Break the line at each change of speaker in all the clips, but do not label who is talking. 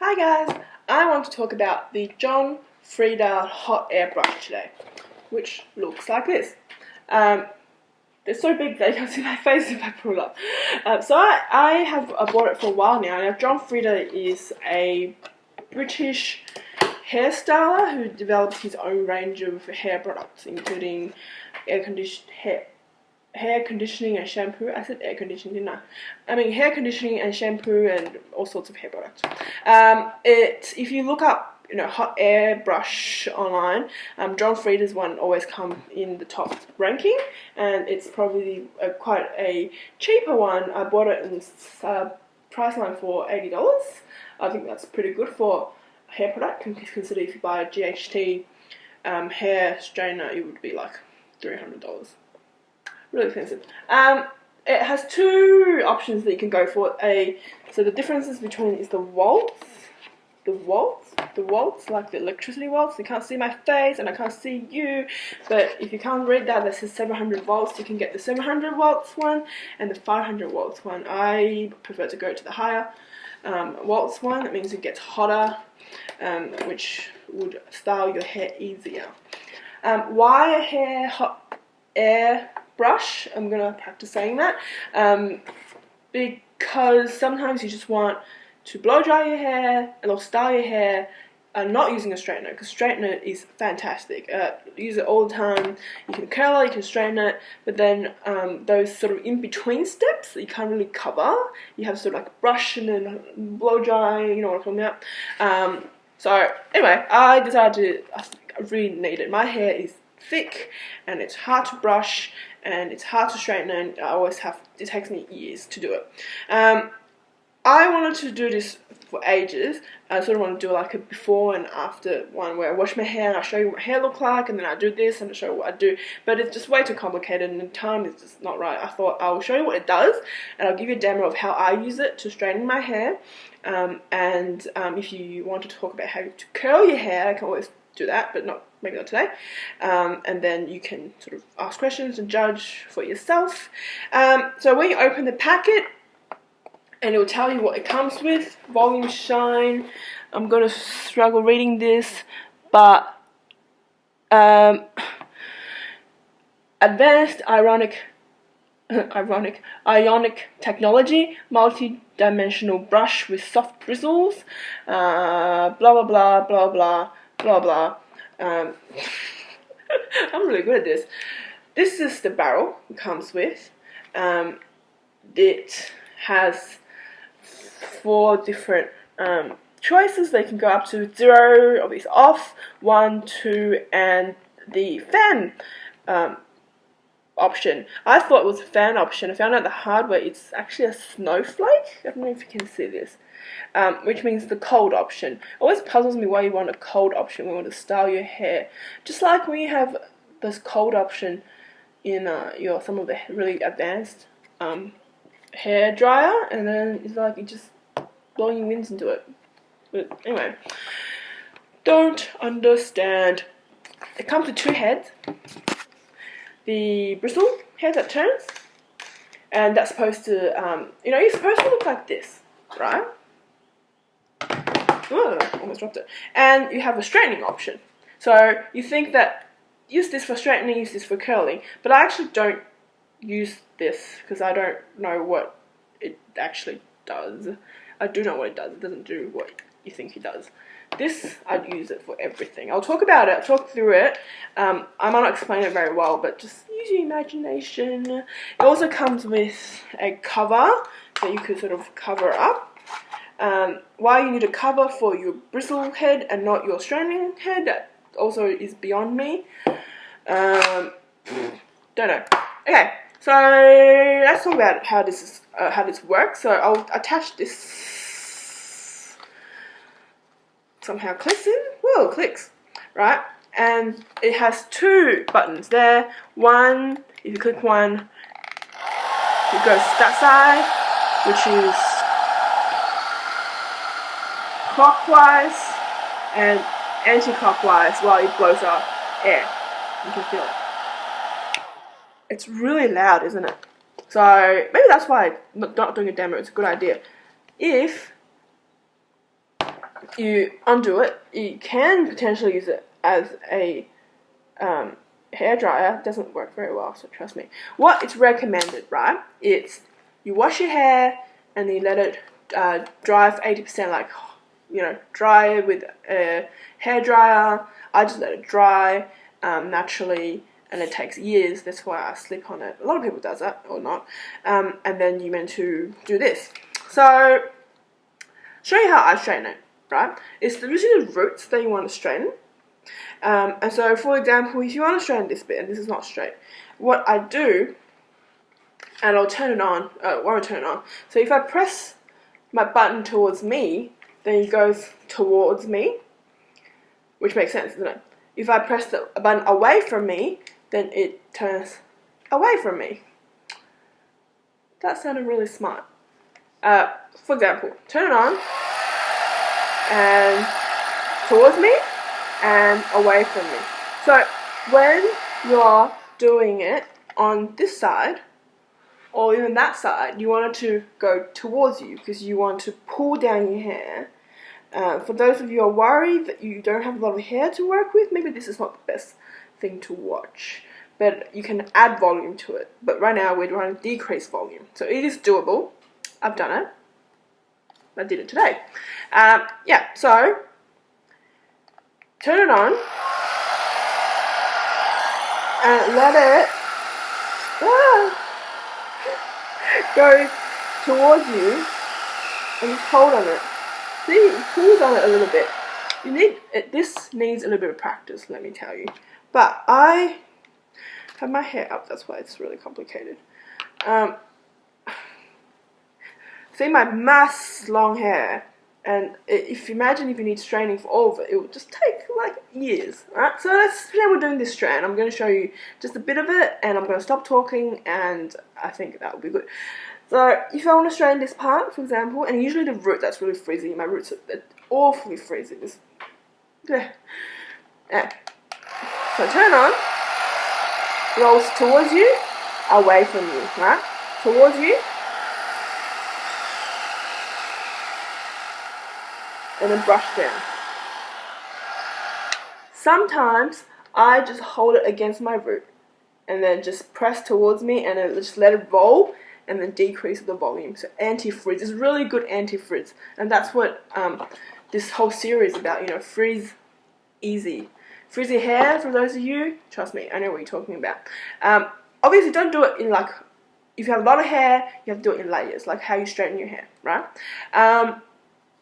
Hi guys, I want to talk about the John Frieda hot air brush today, which looks like this. It's so big that you can't see my face if I pull it up. So I have bought it for a while now. Now John Frieda is a British hairstyler who develops his own range of hair products, including hair conditioning and shampoo. I said air conditioning, didn't I? I mean hair conditioning and shampoo and all sorts of hair products. If you look up, hot air brush online, John Frieda's one always comes in the top ranking, and it's probably quite a cheaper one. I bought it in price line for $80. I think that's pretty good for a hair product. Consider if you buy a GHT hair straightener, it would be like $300. Really expensive. It has two options that you can go for. So the differences between is the waltz, like the electricity waltz. You can't see my face and I can't see you, but if you can't read that, this is 700 volts. You can get the 700 volts one and the 500 volts one. I prefer to go to the higher waltz one. That means it gets hotter, which would style your hair easier. Why a hot air brush? I'm gonna practice saying that because sometimes you just want to blow dry your hair and or style your hair not using a straightener, because straightener is fantastic. Use it all the time. You can curl it, you can straighten it, but then those sort of in between steps that you can't really cover, you have sort of like brush and then blow dry, you know what I'm talking about. So anyway, I decided I really need it. My hair is thick and it's hard to brush and it's hard to straighten, and it takes me years to do it. I wanted to do this for ages. I sort of want to do like a before and after one where I wash my hair and I show you what hair look like, and then I do this and I show you what I do, but it's just way too complicated and the time is just not right. I thought I'll show you what it does and I'll give you a demo of how I use it to straighten my hair, and if you want to talk about how to curl your hair, I can always do that, but maybe not today. And then you can sort of ask questions and judge for yourself. So when you open the packet, and it will tell you what it comes with. Volume shine. I'm gonna struggle reading this, but advanced ionic technology, multi-dimensional brush with soft bristles, blah blah blah blah blah blah blah. I'm really good at this. This is the barrel it comes with. It has 4 different choices. They can go up to 0, obviously off, 1, 2, and the fan option. I thought it was a fan option. I found out the hard way it's actually a snowflake. I don't know if you can see this, which means the cold option. It always puzzles me why you want a cold option when you want to style your hair. Just like when you have this cold option in some of the really advanced hair dryer, and then it's like you just blowing winds into it. But anyway, don't understand. It comes with 2 heads. The bristle head that turns, and that's supposed to, you're supposed to look like this, right? Oh, almost dropped it. And you have a straightening option. So you think that use this for straightening, use this for curling, but I actually don't use this because I don't know what it actually does. I do know what it does. It doesn't do what you think it does. This, I'd use it for everything. I'll talk about it, I'll talk through it. I might not explain it very well, but just use your imagination. It also comes with a cover that you could sort of cover up. Why you need a cover for your bristle head and not your straightening head, that also is beyond me. Don't know. Okay, so let's talk about how this works. So I'll attach this. Somehow clicks in. Whoa, clicks. Right? And it has 2 buttons there. One, if you click one, it goes to that side, which is clockwise and anti-clockwise while it blows out air. You can feel it. It's really loud, isn't it? So maybe that's why not doing a demo is a good idea. If you undo it. You can potentially use it as a hair dryer. It doesn't work very well, so trust me. What it's recommended, right? It's you wash your hair and then you let it dry for 80%, like, you know, dry with a hair dryer. I just let it dry naturally, and it takes years. That's why I slip on it. A lot of people does that or not. And then you're meant to do this. So show you how I straighten it, right? It's usually the roots that you want to straighten. And so, for example, if you want to straighten this bit, and this is not straight, what I do, and I'll turn it on, won't turn it on. So if I press my button towards me, then it goes towards me, which makes sense, doesn't it? If I press the button away from me, then it turns away from me. That sounded really smart. For example, turn it on, and towards me, and away from me. So when you're doing it on this side, or even that side, you want it to go towards you, because you want to pull down your hair. For those of you who are worried that you don't have a lot of hair to work with, maybe this is not the best thing to watch. But you can add volume to it. But right now we're trying to decrease volume. So it is doable. I've done it. I did it today. Yeah, so turn it on and let it go towards you, and just hold on it. See, pulls on it a little bit. You need it. This needs a little bit of practice, let me tell you. But I have my hair up, that's why it's really complicated. See my mass long hair, and if you imagine if you need straining for all of it, it would just take like years. Alright, so let's pretend we're doing this strand. I'm going to show you just a bit of it, and I'm going to stop talking, and I think that will be good. So if I want to straighten this part, for example, and usually the root that's really frizzy, my roots are awfully frizzy. Yeah. So turn on, rolls towards you, away from you, right? Towards you, and then brush down. Sometimes I just hold it against my root and then just press towards me, and then just let it roll and then decrease the volume. So anti-frizz is really good anti-frizz, and that's what this whole series is about, you know, frizz easy. Frizzy hair, for those of you, trust me, I know what you're talking about. Obviously don't do it in like, if you have a lot of hair, you have to do it in layers, like how you straighten your hair, right?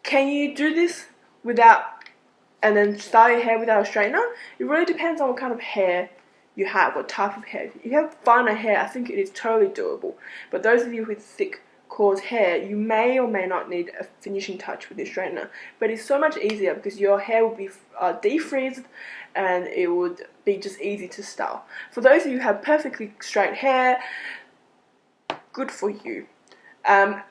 Can you do this without, and then style your hair without a straightener? It really depends on what kind of hair you have, what type of hair. If you have finer hair, I think it is totally doable. But those of you with thick, coarse hair, you may or may not need a finishing touch with your straightener. But it's so much easier because your hair will be defrizzed, and it would be just easy to style. For those of you who have perfectly straight hair, good for you. Let's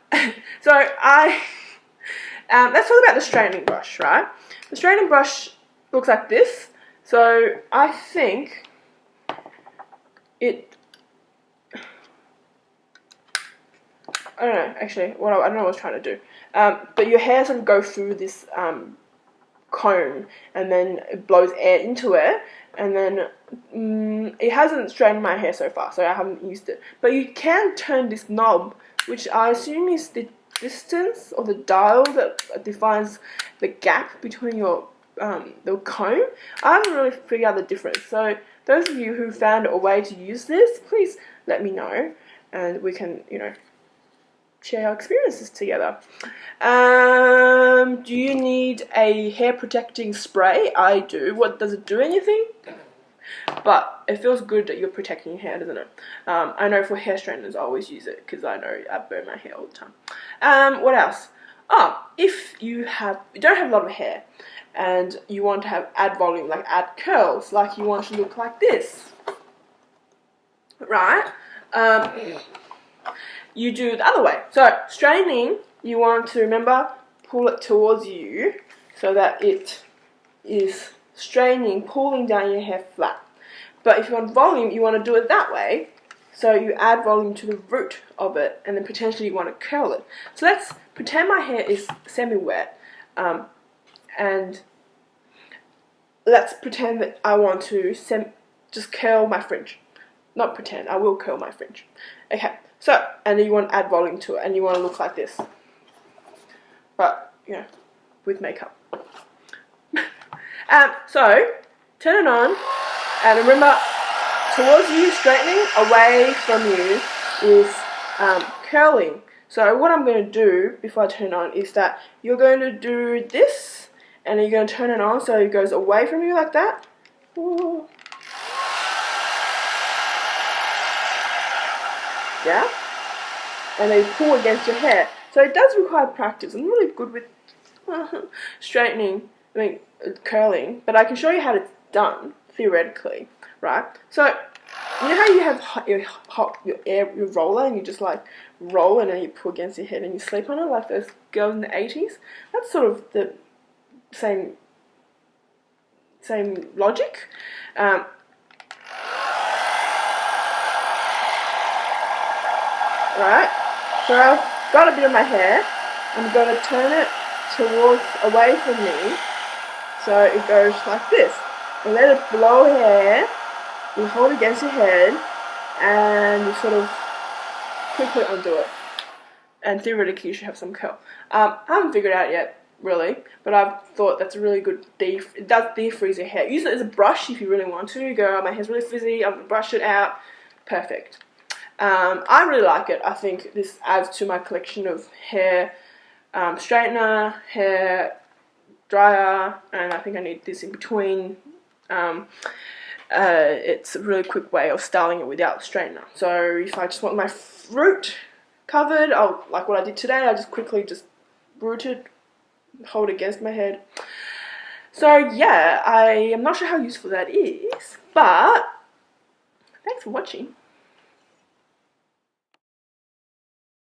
talk about the straightening brush, right? The straightening brush looks like this. So I think it, I don't know, actually, I don't know what I was trying to do. But your hair sort of goes through this comb, and then it blows air into it, and then it hasn't straightened my hair so far, so I haven't used it. But you can turn this knob, which I assume is the distance or the dial that defines the gap between your the comb. I haven't really figured out the difference. So those of you who found a way to use this, please let me know, and we can, you know, share our experiences together. Do you need a hair protecting spray? I do. What, does it do anything? But it feels good that you're protecting your hair, doesn't it? I know for hair straighteners I always use it because I know I burn my hair all the time. What else? If you don't have a lot of hair and you want to add volume, like add curls, like you want to look like this, right? You do the other way. So straightening, you want to remember, pull it towards you so that it is straightening, pulling down your hair flat. But if you want volume, you want to do it that way. So you add volume to the root of it, and then potentially you want to curl it. So let's pretend my hair is semi-wet, and let's pretend that I want to just curl my fringe. Not pretend, I will curl my fringe. Okay, so, and then you want to add volume to it, and you want to look like this. But, you know, with makeup. So, turn it on, and remember, towards you straightening, away from you is curling. So what I'm going to do before I turn it on is that you're going to do this, and then you're going to turn it on so it goes away from you like that. Ooh. Yeah? And then you pull against your hair. So it does require practice. I'm really good with curling, but I can show you how it's done, theoretically, right? So, you know how you have your roller and you just like roll and then you pull against your head and you sleep on it like those girls in the 80s? That's sort of the same logic. Right? So I've got a bit of my hair. I'm going to turn it away from me so it goes like this. And let it blow hair. You hold it against your head and you sort of quickly undo it. And theoretically you should have some curl. I haven't figured it out yet, really, but I've thought that's a really good it does defrizz your hair. Use it as a brush if you really want to. You go, oh, my hair's really frizzy, I'm going to brush it out. Perfect. I really like it. I think this adds to my collection of hair straightener, hair dryer, and I think I need this in between. It's a really quick way of styling it without the straightener. So if I just want my fruit covered, like what I did today, I just quickly root it, hold it against my head. So yeah, I am not sure how useful that is, but thanks for watching.